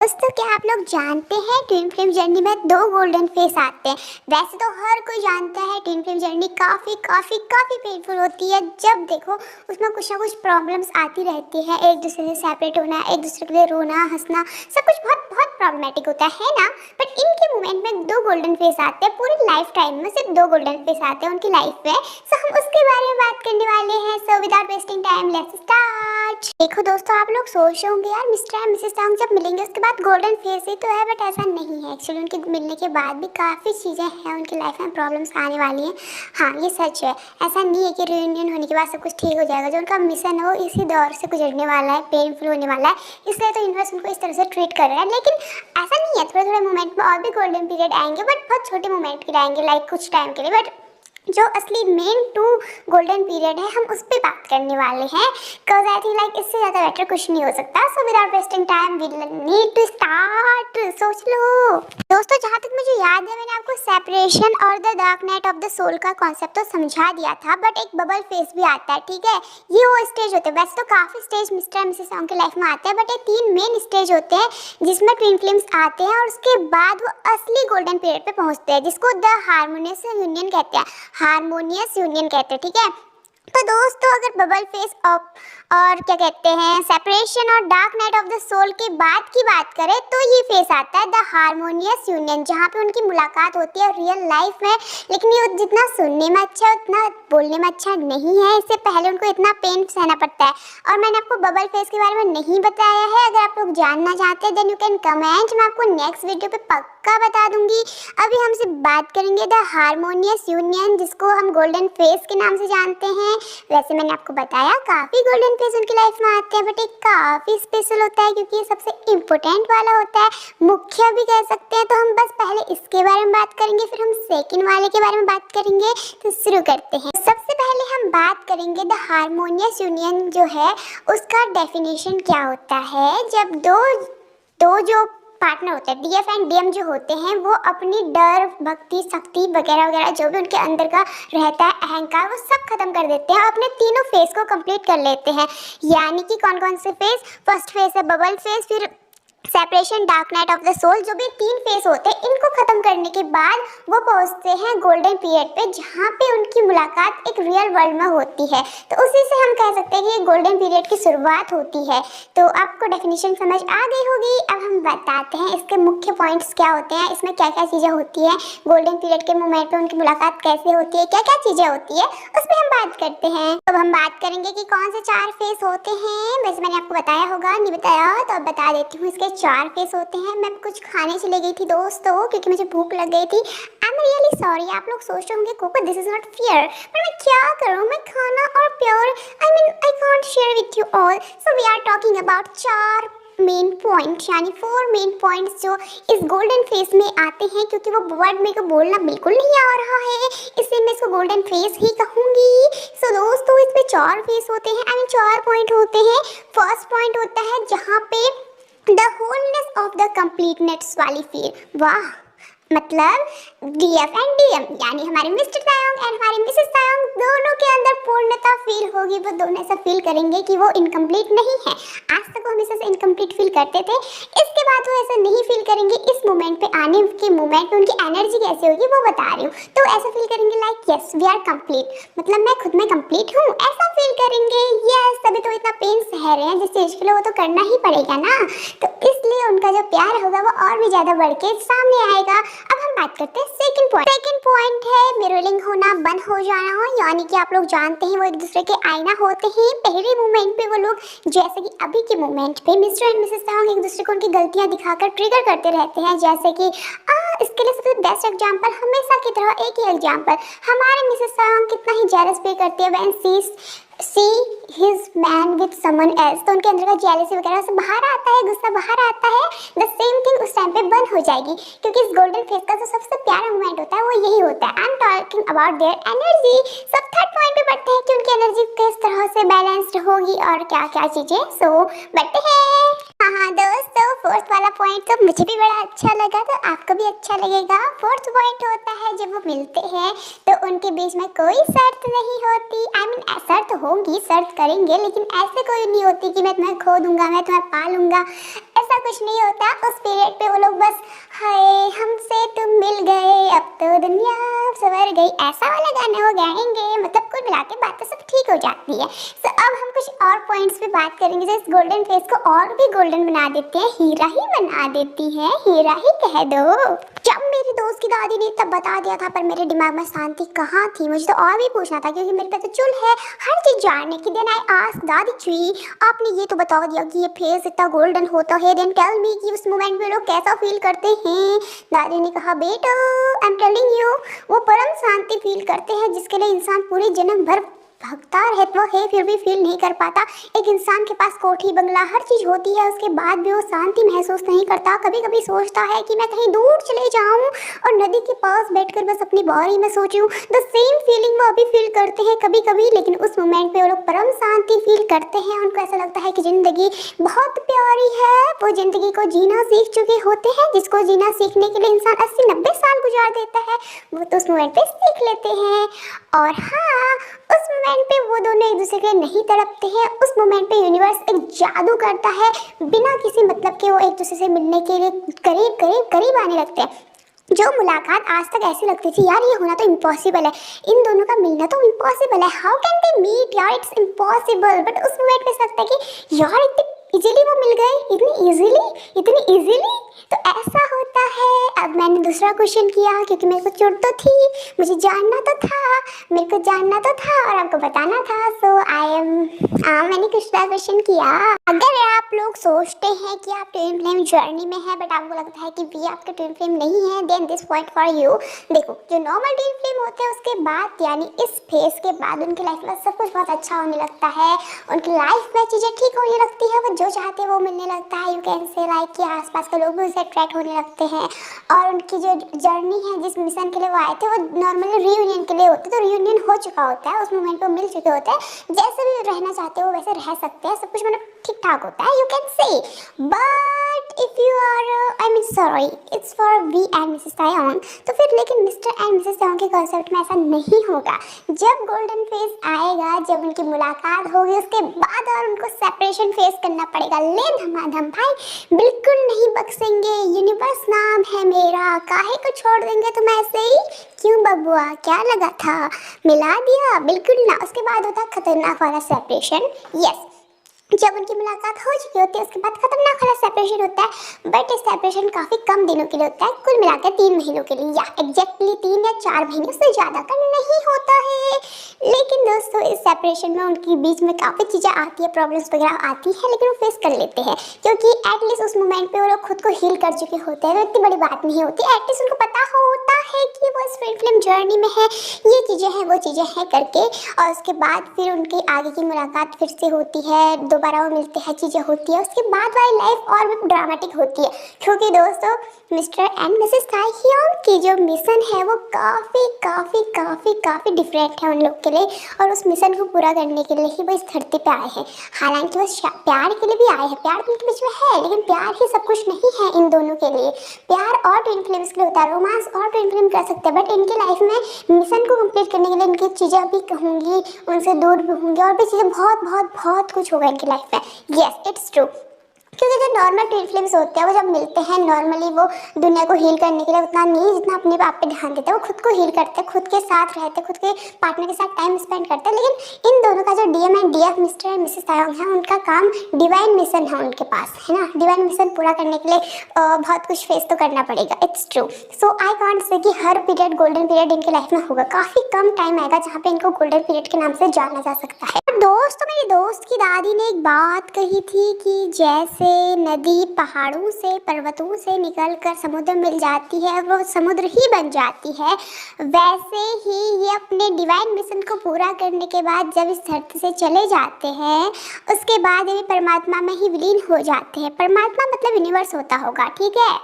दोस्तों क्या आप लोग जानते हैं ट्विन फ्लेम जर्नी में दो गोल्डन फेस आते हैं। वैसे तो हर कोई जानता है ट्विन फ्लेम जर्नी काफ़ी काफ़ी काफ़ी पेनफुल होती है। जब देखो उसमें कुछ ना कुछ प्रॉब्लम्स आती रहती है, एक दूसरे से सेपरेट होना, एक दूसरे के लिए रोना हंसना, सब कुछ बहुत बहुत प्रॉब्लमेटिक होता है ना। बट इनके मोमेंट में दो गोल्डन फेस आते हैं, पूरी लाइफ टाइम में सिर्फ दो गोल्डन फेस आते हैं उनकी लाइफ में। सो हम उसके बारे में बात करने वाले हैं। सो without wasting time let's start. देखो दोस्तों, आप लोग सोच रहे होंगे यार मिस्टर एंड मिसेस टांग जब मिलेंगे उसके बाद गोल्डन फेस ही तो है, बट ऐसा नहीं है। एक्चुअली उनके मिलने के बाद भी काफ़ी चीज़ें हैं उनकी लाइफ में, प्रॉब्लम्स आने वाली हैं। हाँ ये सच है, ऐसा नहीं है कि रियूनियन होने के बाद सब कुछ ठीक हो जाएगा। जो उनका मिशन है वो इसी दौर से गुजरने वाला है, पेनफुल होने वाला है, इसलिए तो यूनिवर्स उनको इस तरह से ट्रीट कर रहा है। लेकिन ऐसा नहीं है, थोड़े थोड़े मोमेंट में और भी गोल्डन पीरियड आएंगे, बट बहुत छोटे मोमेंट के लिए आएंगे, लाइक कुछ टाइम के लिए। बट जो असली मेन टू गोल्डन पीरियड है हम उस पर बात करने वाले हैं। बिकॉज आई थिंक लाइक इससे ज़्यादा बेटर कुछ नहीं हो सकता। So without wasting time we need to start. सोच लो दोस्तों, जहाँ तक मुझे याद है मैंने आपको सेपरेशन और the dark night of the soul का कॉन्सेप्ट तो समझा दिया था, बट एक बबल फेस भी आता है, ठीक है। ये वो स्टेज होते हैं, वैसे तो काफ़ी stage mister and Mrs song की लाइफ में आते हैं, बट ये तीन मेन स्टेज होते हैं जिसमें ट्विन फ्लेम्स आते हैं और उसके बाद वो असली गोल्डन पीरियड पे पहुँचते हैं, जिसको द हार्मोनियस यूनियन कहते हैं। हार्मोनियस यूनियन कहते हैं, ठीक है। तो दोस्तों अगर बबल फेस और क्या कहते हैं सेपरेशन और dark night of the soul के बाद की बात करें तो ये फेस आता है द हार्मोनियस यूनियन, जहाँ पे उनकी मुलाकात होती है रियल लाइफ में। लेकिन ये जितना सुनने में अच्छा है उतना बोलने में अच्छा नहीं है। इससे पहले उनको इतना पेन सहना पड़ता है। और मैंने आपको बबल फेस के बारे में नहीं बताया है। अगर आप लोग जानना चाहते हैं देन यू कैन कमेंट, मैं आपको नेक्स्ट वीडियो पे पक्का बता दूंगी। अभी हम सिर्फ बात करेंगे द हार्मोनियस यूनियन, जिसको हम गोल्डन फेस के नाम से जानते हैं। वैसे मैंने आपको बताया काफ़ी गोल्डन फेस उनकी लाइफ में आते हैं, बट एक काफ़ी स्पेशल होता है क्योंकि ये सबसे इम्पोर्टेंट वाला होता है, मुख्य भी कह सकते हैं। तो हम बस पहले इसके बारे में बात करेंगे, फिर हम सेकंड वाले के बारे में बात करेंगे। तो शुरू करते हैं। सबसे पहले हम बात करेंगे द हार्मोनियस यूनियन जो है उसका डेफिनेशन क्या होता है। जब दो जो पार्टनर होते हैं, डीएफ एंड डीएम जो होते हैं, वो अपनी डर भक्ति शक्ति वगैरह वगैरह जो भी उनके अंदर का रहता है अहंकार, वो सब खत्म कर देते हैं और अपने तीनों फेस को कंप्लीट कर लेते हैं। यानी कि कौन कौन से फेस, फर्स्ट फेस है बबल फेस, फिर separation, dark night of the soul, जो भी तीन फेस होते हैं इनको खत्म करने के बाद वो पहुंचते हैं गोल्डन पीरियड पे, जहाँ पे उनकी मुलाकात एक रियल वर्ल्ड में होती है। तो उसी से हम कह सकते हैं कि ये गोल्डन पीरियड की शुरुआत होती है। तो आपको डेफिनेशन समझ आ गई होगी। अब हम बताते हैं इसके मुख्य पॉइंट्स क्या होते हैं, इसमें क्या क्या चीज़ें होती हैं, गोल्डन पीरियड के मोमेंट पे उनकी मुलाकात कैसे होती है, क्या क्या चीज़ें होती है, उस पर हम बात करते हैं। अब हम बात करेंगे कि कौन से चार फेस होते हैं। वैसे मैंने आपको बताया होगा, नहीं बताया तो अब बता देती हूँ। इसके चार फेस होते हैं। मैं कुछ खाने चली गई थी दोस्तों क्योंकि मुझे भूख लग गई थी। I am really sorry. आप लोग सोच रहे होंगे कोको दिस इज नॉट फेयर, पर मैं क्या करूँ, मैं खाना और प्योर I can't share with you all. So we are talking about चार मेन पॉइंट, यानी 4 मेन पॉइंट्स जो इस गोल्डन फेस में आते हैं। क्योंकि वो वर्ड मेरे को बोलना बिल्कुल नहीं आ रहा है, इसलिए मैं इसको गोल्डन फेस ही कहूँगी। सो दोस्तों इसमें 4 फेस होते हैं, 4 पॉइंट होते हैं। फर्स्ट पॉइंट होता है जहाँ पे the wholeness of the completeness वाली फील। वाह, मतलब डीएफ एंड डीएम यानी हमारे मिस्टर तायंग एंड हमारे मिसेस तायंग दोनों के अंदर पूर्णता फील होगी। वो दोनों ऐसा फील करेंगे कि वो इनकम्प्लीट नहीं है। आज तक वो हमेशा से इनकम्प्लीट फील करते थे, इसके बाद वो ऐसा नहीं फील करेंगे। इस मोमेंट पे आने के मोमेंट पे उनकी एनर्जी कैसे होगी वो बता रही हूँ। तो ऐसा फील करेंगे like yes we are complete, मतलब मैं खुद में कंप्लीट हूँ, ऐसा फील करेंगे। यस तभी तो इतना पेन सह रहे हैं जिस चीज के लिए, वो तो करना ही पड़ेगा ना। तो इसलिए उनका जो प्यार होगा वो और भी ज्यादा बढ़ के सामने आएगा। अब हम बात करते हैं सेकंड पॉइंट। सेकंड पॉइंट है मिररिंग होना, बंद हो जाना। यानी कि आप लोग जानते हैं वो एक दूसरे के आईना होते हैं। पहले मोमेंट पे वो लोग जैसे कि अभी के मोमेंट पे मिस्टर एंड मिसेस तायंग एक दूसरे को उनकी गलतियां दिखाकर ट्रिगर करते रहते हैं। जैसे कि इसके लिए सबसे बेस्ट एग्जांपल हमेशा की तरह एक ही एग्जांपल, हमारे मिसेस तायंग कितना ही जेलस फील करती है when see his man with someone else. तो उनके अंदर का जेलसी वगैरह सब बाहर आता है, गुस्सा बाहर आता है। द सेम थिंग उस टाइम पे बंद हो जाएगी, क्योंकि इस गोल्डन फेस का जो सबसे प्यारा मोमेंट होता है वो यही होता है। I am talking about their energy. सब थर्ड पॉइंट पे बढ़ते हैं कि उनकी एनर्जी किस तरह से बैलेंस्ड होगी और क्या क्या चीजें। सो बढ़ते हैं। हाँ दोस्तों, फोर्थ वाला पॉइंट तो मुझे भी बड़ा अच्छा लगा, तो आपको भी अच्छा लगेगा। फोर्थ पॉइंट होता है जब वो मिलते हैं तो उनके बीच में कोई शर्त नहीं होती। शर्त होंगी, शर्त करेंगे, लेकिन ऐसे कोई नहीं होती कि मैं तुम्हें खो दूंगा, मैं तुम्हें पालूंगा, ऐसा कुछ नहीं होता। उस पीरियड पे वो लोग बस हाय हमसे तुम मिल गए अब तो दुनिया सवर गई ऐसा वाला गाना वो गाएंगे, मतलब कुल मिला के बातें सब ठीक हो जाती है। तो अब हम कुछ और पॉइंट्स पे बात करेंगे जो इस गोल्डन फेस को और भी गोल्डन बना देते हैं, हीरा ही बना देती हैं, हीरा ही कह दो। जब मेरी दोस्त की दादी ने तब बता दिया था, पर मेरे दिमाग में शांति कहाँ थी, मुझे तो और भी पूछना था क्योंकि मेरे पे तो चुल है हर चीज जानने की। देन आई आस्क्ड दादी जी आपने ये तो बता दिया कि ये फेस इतना गोल्डन होता है, देन टेल मी कि उस मोमेंट में लोग कैसा फील करते हैं। दादी ने कहा बेटा आई एम टेलिंग यू वो परम शांति फील करते हैं जिसके लिए इंसान पूरे जन्म भर भगता रहता है फिर भी फील नहीं कर पाता। एक इंसान के पास कोठी बंगला हर चीज होती है, उसके बाद भी वो शांति महसूस नहीं करता। कभी कभी सोचता है कि मैं कहीं दूर चले जाऊं और नदी के पास बैठकर बस अपनी बारी में सोचूं। द सेम फीलिंग वो अभी फील करते हैं कभी कभी, लेकिन उस मोमेंट पे वो लोग परम शांति फील करते हैं। उनको ऐसा लगता है कि जिंदगी बहुत प्यारी है, वो जिंदगी को जीना सीख चुके होते हैं। जिसको जीना सीखने के लिए इंसान 80-90 साल गुजार देता है, वो तो उस मोमेंट पे सीख लेते हैं। और हाँ, उस मोमेंट पे वो दोनों एक दूसरे के लिए नहीं तड़पते हैं। उस मोमेंट पे यूनिवर्स एक जादू करता है, बिना किसी मतलब के वो एक दूसरे से मिलने के लिए करीब करीब करीब आने लगते हैं। जो मुलाकात आज तक ऐसी लगती थी यार ये होना तो इम्पॉसिबल है, इन दोनों का मिलना तो इम्पॉसिबल है, हाउ कैन दे मीट यार, इट्स इम्पॉसिबल। बट उस मोमेंट पे लगता है कि यार इतनी इजीली वो मिल गए, इतनी इजीली तो ऐसा होता है। अब मैंने दूसरा क्वेश्चन किया क्योंकि मेरे को चोट तो थी, मुझे जानना तो था, मेरे को जानना तो था और आपको बताना था। सो मैंने दूसरा क्वेश्चन किया। अगर आप लोग सोचते हैं कि आप ट्विन फ्लेम जर्नी में है बट आपको लगता है कि वी आपके ट्विन फ्लेम नहीं है, then this point for you. देखो जो नॉर्मल ट्विन फ्लेम होते हैं उसके बाद यानी इस फेज के बाद उनकी लाइफ में सब कुछ बहुत अच्छा होने लगता है, उनकी लाइफ में चीज़ें ठीक होने लगती है, वो जो चाहते हैं वो मिलने लगता है। यू कैन से लाइक कि आसपास के लोग भी उनसे अट्रैक्ट होने लगते हैं और उनकी जो जर्नी है जिस मिशन के लिए वो आए थे वो नॉर्मली रीयूनियन के लिए होती है, तो रीयूनियन हो चुका होता है, उस मोमेंट पे मिल चुके होते हैं, जैसे भी रहना चाहते हो वैसे रह सकते हैं, सब कुछ मतलब ठीक ठाक होता है। You can say but if you are I mean sorry it's for we and Mrs Tayong, तो फिर लेकिन मिस्टर एंड मिसेस तायोंग के कॉन्सेप्ट में ऐसा नहीं होगा। जब गोल्डन फेज आएगा, जब उनकी मुलाकात होगी, उसके बाद और उनको सेपरेशन फेस करना पड़ेगा। ले धमाधम भाई बिल्कुल नहीं बख्शेंगे, यूनिवर्स नाम है मेरा, काहे को छोड़ देंगे तुम ऐसे ही, क्यों बबुआ क्या लगा था मिला दिया, बिल्कुल ना। उसके बाद होता है खतरनाक वाला सेपरेशन। यस, जब उनकी मुलाकात हो चुकी होती है उसके बाद खतरनाक वाला सेपरेशन होता है, बट इस सेपरेशन काफ़ी कम दिनों के लिए होता है, कुल मिलाकर 3 महीनों के लिए या एग्जैक्टली 3 या 4 महीने, उससे ज़्यादा का नहीं होता है। लेकिन दोस्तों इस सेपरेशन में उनके बीच में काफ़ी चीज़ें आती है, प्रॉब्लम्स वगैरह आती है, लेकिन वो फेस कर लेते हैं क्योंकि एटलीस्ट उस मोमेंट पे वो लोग खुद को हील कर चुके होते हैं, तो इतनी बड़ी बात नहीं होती। एटलीस्ट उनको पता होता है कि वो इस ट्विन फ्लेम जर्नी में है, ये चीज़ें हैं वो चीज़ें हैं करके, और उसके बाद फिर उनकी आगे की मुलाकात फिर से होती है, दोबारा वो मिलते हैं, चीज़ें होती है, उसके बाद वाली लाइफ और भी ड्रामेटिक होती है क्योंकि दोस्तों मिस्टर एंड मिसेस तायोंग की जो मिशन है वो काफ़ी डिफरेंट है उन लोग के लिए, और उस मिशन को पूरा करने के लिए ही वो इस धरती पे आए हैं। हालांकि वो प्यार के लिए भी आए हैं, प्यार उनके बीच में है, लेकिन प्यार ही सब कुछ नहीं है इन दोनों के लिए। प्यार और ट्विन फ्लेम्स के लिए होता है, रोमांस और ट्विन फ्लेम कर सकते हैं, बट इनकी लाइफ में मिशन को कंप्लीट करने के लिए इनकी चीज़ें भी कहूँगी, उनसे दूर भी होंगी और भी चीज़ें बहुत कुछ होगा इनकी लाइफ में। यस इट्स ट्रू, क्योंकि जो नॉर्मल ट्विन फ्लेम्स होते हैं वो जब मिलते हैं नॉर्मली वो दुनिया को हील करने के लिए उतना नहीं जितना अपने आप पे ध्यान देते हैं, वो खुद को हील करते हैं, खुद के साथ रहते हैं, खुद के पार्टनर के साथ टाइम स्पेंड करते हैं। लेकिन इन दोनों का जो DM and DF Mr and Mrs Tayong है, उनका काम डिवाइन मिशन है उनके पास, है ना। डिवाइन मिशन पूरा करने के लिए बहुत कुछ फेस तो करना पड़ेगा, it's true. So I can't say कि हर पीरियड गोल्डन पीरियड इनके लाइफ में होगा, काफ़ी कम टाइम आएगा जहाँ पे इनको गोल्डन पीरियड के नाम से जाना जा सकता है। दोस्तों मेरी दोस्त की दादी ने एक बात कही थी कि जैसे नदी पहाड़ों से पर्वतों से निकलकर समुद्र मिल जाती है, वो समुद्र ही बन जाती है, वैसे ही ये अपने डिवाइन मिशन को पूरा करने के बाद जब इस धरती से चले जाते हैं उसके बाद ये परमात्मा में ही विलीन हो जाते हैं। परमात्मा मतलब यूनिवर्स होता होगा, ठीक है।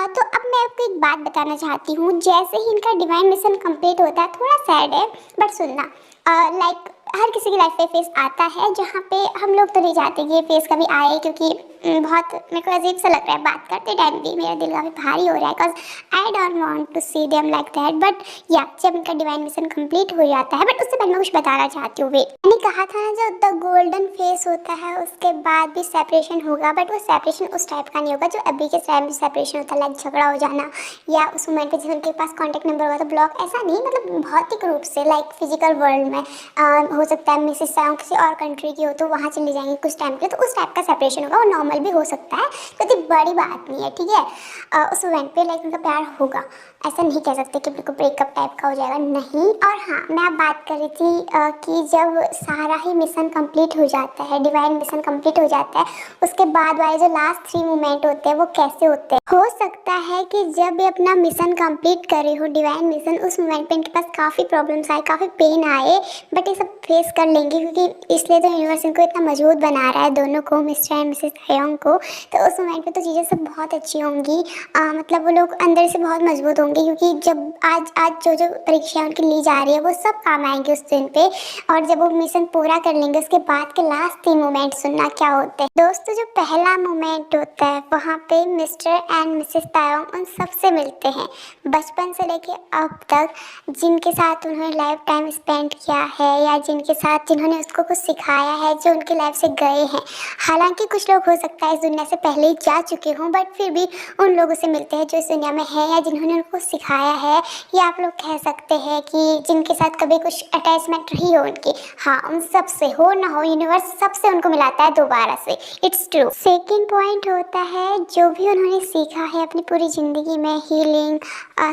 तो अब मैं आपको एक बात बताना चाहती हूँ, जैसे ही इनका डिवाइन मिशन कंप्लीट होता है, थोड़ा सैड है बट सुनना, लाइक हर किसी की लाइफ में फेस आता है जहाँ पे हम लोग तो नहीं चाहते कि ये फेस कभी आए, क्योंकि बहुत मेरे को अजीब सा लग रहा है बात करते टाइम भी, मेरा दिल काफ़ी भारी हो रहा है, because I don't want to see them like that. But या जब इनका डिवाइन मिशन कंप्लीट हो जाता है, बट उससे पहले मैं कुछ बताना चाहती हूँ। मैंने कहा था ना, जो द गोल्डन फेस होता है उसके बाद भी सेपरेशन होगा, बट वो सेपरेशन उस टाइप का नहीं होगा जो अभी के टाइम में सेपरेशन होता है, लाइक झगड़ा हो जाना या उस मोमेंट पे जिसके पास कॉन्टैक्ट नंबर हुआ तो ब्लॉक, ऐसा नहीं, मतलब भौतिक रूप से लाइक फिजिकल वर्ल्ड में हो सकता है मिसेस साउंड किसी और कंट्री की हो तो वहाँ चले जाएंगे कुछ टाइम के लिए, तो उस टाइप का सेपरेशन होगा। वो नॉर्मल भी हो सकता है, तो इतनी बड़ी बात नहीं है, ठीक है। उस इवेंट पे लाइक उनका प्यार होगा, ऐसा नहीं कह सकते कि बिल्कुल ब्रेकअप टाइप का हो जाएगा, नहीं। और हाँ, मैं अब बात कर रही थी कि जब सारा ही मिशन कंप्लीट हो जाता है, डिवाइन मिशन कंप्लीट हो जाता है, उसके बाद वाले जो लास्ट 3 मोमेंट होते हैं वो कैसे होते हैं। हो सकता है कि जब ये अपना मिशन कंप्लीट करे हो, डिवाइन मिशन, उस मोमेंट पे इनके पास काफ़ी प्रॉब्लम्स आए, काफ़ी पेन आए, बट ये सब फेस कर लेंगे, क्योंकि इसलिए तो यूनिवर्स इनको इतना मजबूत बना रहा है दोनों को, मिस्टर एंड मिसेस तायोंग को। तो उस मोमेंट पे तो चीज़ें सब बहुत अच्छी होंगी, मतलब वो लोग अंदर से बहुत मजबूत होंगे, क्योंकि जब आज जो परीक्षा उनकी ली जा रही है वो सब काम आएंगे उस दिन पे। और जब वो मिशन पूरा कर लेंगे उसके बाद के लास्ट 3 मोमेंट सुनना क्या होते हैं दोस्तों। जो पहला मोमेंट होता है वहाँ पे मिस्टर एंड मिसेस तायोंग उन सबसे मिलते हैं, बचपन से लेके अब तक, जिनके साथ उन्होंने लाइफ टाइम स्पेंड किया है या जिनके साथ जिन्होंने उसको कुछ सिखाया है, जो उनकी लाइफ से गए हैं। हालांकि कुछ लोग हो सकता है इस दुनिया से पहले ही जा चुके हों, बट फिर भी उन लोगों से मिलते हैं जो इस दुनिया में है या जिन्होंने उनको सिखाया है, या आप लोग कह सकते हैं कि जिनके साथ कभी कुछ अटैचमेंट रही हो उनकी। हाँ, उन सब से हो ना हो, यूनिवर्स सबसे उनको मिलाता है दोबारा से, इट्स ट्रू। सेकेंड पॉइंट होता है जो भी उन्होंने सीखा है अपनी पूरी ज़िंदगी में, हीलिंग,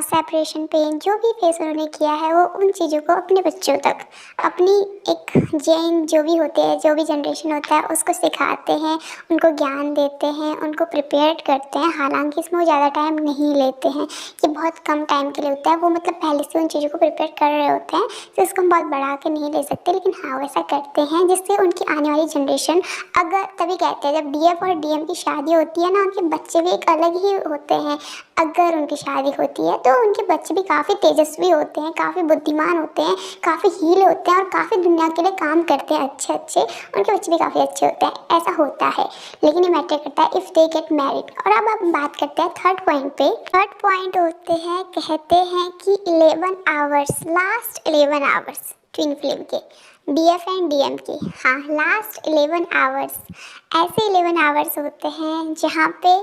सेपरेशन, पेन, जो भी फेस उन्होंने किया है, वो उन चीज़ों को अपने बच्चों तक, अपनी एक जेन जो भी होते हैं, जो भी जनरेशन होता है उसको सिखाते हैं, उनको ज्ञान देते हैं, उनको प्रिपेयर करते हैं। हालांकि इसमें वो ज़्यादा टाइम नहीं लेते हैं, ये बहुत कम टाइम के लिए होता है, वो मतलब पहले से उन चीज़ों को प्रिपेयर कर रहे होते हैं, तो इसको हम बहुत बढ़ा के नहीं ले सकते, लेकिन हाँ वैसा करते हैं जिससे उनकी आने वाली जनरेशन, अगर तभी कहते हैं जब डीएफ और डीएम की शादी होती है ना, उनके बच्चे भी एक अलग ही होते हैं। अगर उनकी शादी होती है तो उनके बच्चे भी काफ़ी तेजस्वी होते हैं, काफ़ी बुद्धिमान होते हैं, काफ़ी हील होते हैं और काफ़ी दुनिया के लिए काम करते हैं अच्छे अच्छे, उनके बच्चे भी काफ़ी अच्छे होते हैं, ऐसा होता है। लेकिन ये मैटर करता है इफ़ दे गेट मैरिड। और अब आप बात करते हैं थर्ड पॉइंट पे। थर्ड पॉइंट होते हैं, कहते हैं कि 11 hours, last 11 hours twin flame के, डीएफ एंड डीएम के, हाँ लास्ट 11 आवर्स, ऐसे 11 आवर्स होते हैं जहाँ पे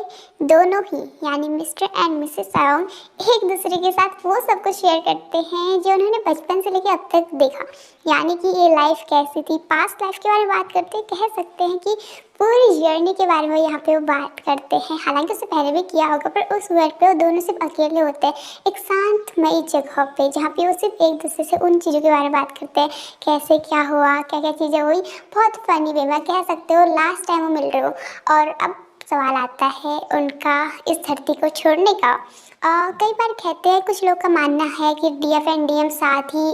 दोनों ही यानी मिस्टर एंड मिसेस तायोंग एक दूसरे के साथ वो सब कुछ शेयर करते हैं जो उन्होंने बचपन से लेकर अब तक देखा, यानी कि ये लाइफ कैसी थी, पास्ट लाइफ के बारे में बात करते हैं, कह सकते हैं कि पूरी जर्नी के बारे में यहाँ पे वो बात करते हैं। हालांकि उससे पहले भी किया होगा, पर उस वर्ड पे वो दोनों सिर्फ अकेले होते हैं एक शांतमयी जगह पे, जहाँ पे वो सिर्फ एक दूसरे से उन चीज़ों के बारे में बात करते हैं, कैसे क्या हुआ, क्या क्या चीज़ें हुई, बहुत फनी वे में कह सकते हो लास्ट टाइम वो मिल रहे हो। और अब सवाल आता है उनका इस धरती को छोड़ने का। कई बार कहते हैं, कुछ लोग का मानना है कि डीएफ एंड डीएम साथ ही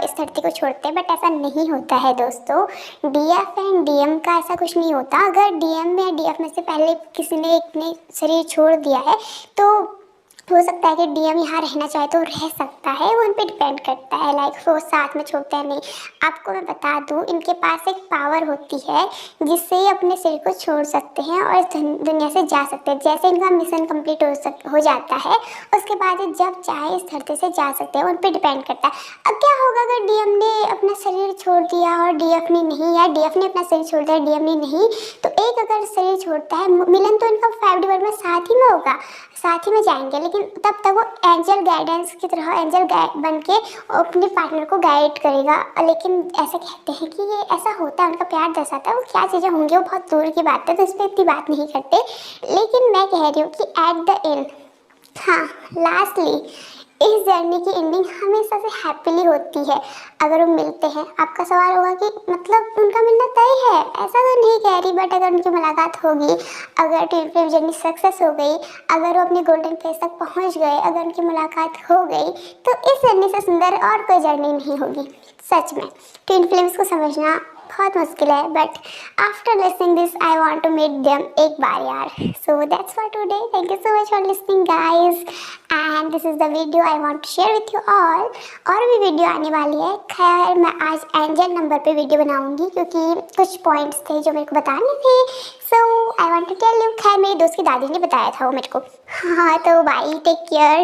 इस धरती को छोड़ते हैं, बट ऐसा नहीं होता है दोस्तों। डीएफ एंड डीएम का ऐसा कुछ नहीं होता। अगर डीएम या डीएफ में से पहले किसी ने एक ने शरीर छोड़ दिया है तो हो सकता है कि डीएम यहाँ रहना चाहे तो रह सकता है, वो उन पर डिपेंड करता है, लाइक वो साथ में छोड़ते हैं नहीं। आपको मैं बता दूँ, इनके पास एक पावर होती है जिससे ये अपने शरीर को छोड़ सकते हैं और इस दुनिया से जा सकते हैं। जैसे इनका मिशन कंप्लीट हो जाता है, उसके बाद ये जब चाहे इस धरती से जा सकते हैं, उन पर डिपेंड करता है। अब क्या होगा अगर डीएम ने अपना शरीर छोड़ दिया और डीएफ ने नहीं, या डीएफ ने अपना शरीर छोड़ दिया डीएम ने नहीं, तो एक अगर शरीर छोड़ता है, मिलन तो इनका 5D वर्ल्ड में साथ ही में होगा, साथ ही में जाएंगे, लेकिन तब तक वो एंजल गाइडेंस की तरह एंजल बन के अपने पार्टनर को गाइड करेगा। लेकिन ऐसा कहते हैं कि ये ऐसा होता है, उनका प्यार दर्शाता है। वो क्या चीज़ें होंगी वो बहुत दूर की बात है, तो इस पर इतनी बात नहीं करते। लेकिन मैं कह रही हूँ कि एट द एंड, हाँ लास्टली इस जर्नी की एंडिंग हमेशा से हैप्पीली होती है अगर वो मिलते हैं। आपका सवाल होगा कि मतलब उनका मिलना तय है, ऐसा तो नहीं कह रही, बट अगर उनकी मुलाकात होगी, अगर ट्विन फ्लेम जर्नी सक्सेस हो गई, अगर वो अपने गोल्डन फेज तक पहुंच गए, अगर उनकी मुलाकात हो गई, तो इस जर्नी से सुंदर और कोई जर्नी नहीं होगी। सच में ट्विन फ्लेम्स को समझना बहुत मुश्किल है, but after listening this I want to meet them एक बार यार। So that's for today, thank you so much for listening guys, and this is the video I want to share with you all. और भी video आने वाली है, खैर मैं आज एंजल नंबर पे वीडियो बनाऊंगी क्योंकि कुछ पॉइंट्स थे जो मेरे को बताने थे। So I want to tell you, खैर मेरी दोस्त की दादी ने बताया था वो मेरे को। हाँ तो बाय, टेक केयर।